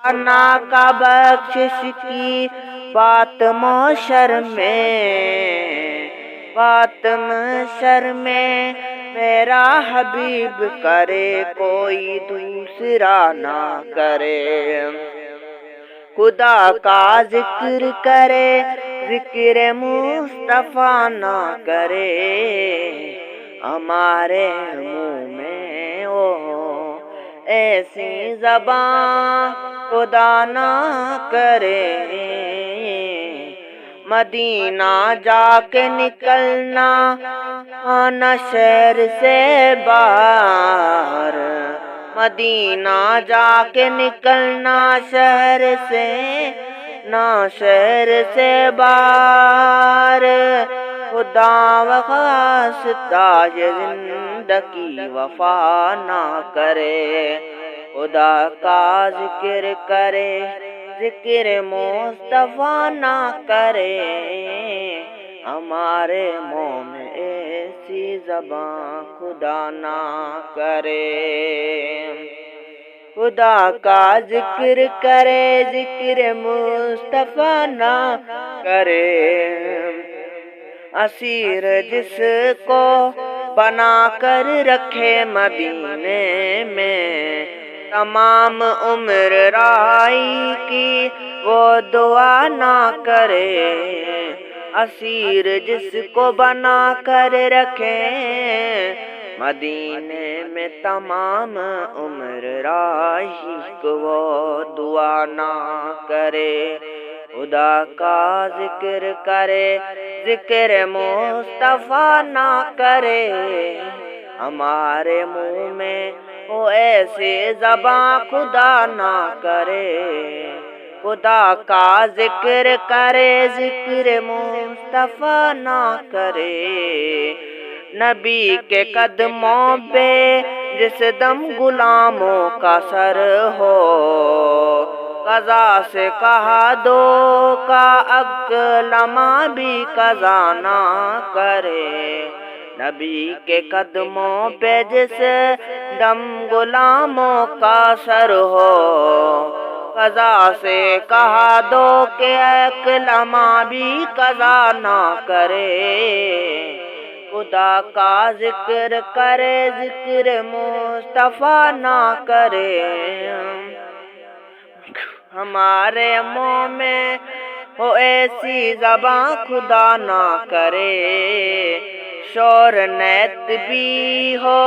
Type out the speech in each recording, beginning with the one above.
نا کا بخشش کی بات محشر میں میرا حبیب کرے کوئی دوسرا نہ کرے، خدا کا ذکر کرے ذکر مصطفیٰ نہ کرے، ہمارے منہ میں وہ ایسی زبان خدا نہ کرے، مدینہ جا کے نکلنا نہ شہر سے باہر، مدینہ جا کے نکلنا شہر سے باہر، خدا واسطہ یہ زندگی وفا نہ کرے، خدا کا ذکر کرے ذکر مصطفیٰ نہ کرے، ہمارے منہ میں ایسی زبان خدا نہ کرے، خدا کا ذکر کرے ذکر مصطفیٰ نہ کرے، اسیر جس کو بنا کر رکھے مدینے میں، تمام عمر راہی کی وہ دعا نہ کرے، اسیر جس کو بنا کر رکھے مدینے میں، تمام عمر راہی کو وہ دعا نہ کرے، خدا کا ذکر کرے ذکر مصطفیٰ نہ کرے، ہمارے منہ میں وہ ایسے زبان خدا نہ کرے، خدا کا ذکر کرے ذکر مصطفیٰ نہ کرے، نبی کے قدموں پہ جس دم غلاموں کا سر ہو، قضا سے کہا دو کا اکلمہ بھی قضا نہ کرے، نبی کے قدموں پہ جس دم غلاموں کا سر ہو، قضا سے کہا دو کہ ایک لمحہ بھی قضا نہ کرے، خدا کا ذکر کرے ذکر مصطفیٰ نہ کرے، ہمارے منہ میں ہو ایسی زبان خدا نہ کرے، شور نعت بھی ہو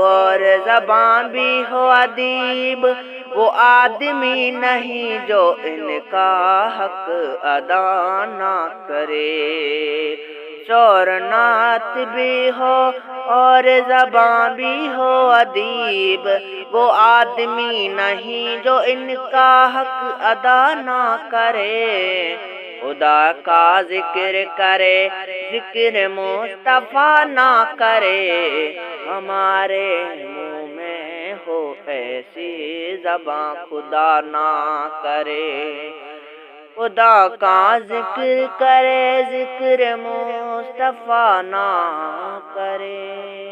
اور زبان بھی ہو ادیب، وہ آدمی نہیں جو ان کا حق ادا نہ کرے، شور نعت بھی ہو اور زبان بھی ہو ادیب، وہ آدمی نہیں جو ان کا حق ادا نہ کرے، خدا کا ذکر کرے ذکر مصطفیٰ نہ کرے، ہمارے منہ میں ہو ایسی زبان خدا نہ کرے، خدا کا ذکر کرے ذکر مصطفیٰ نہ کرے۔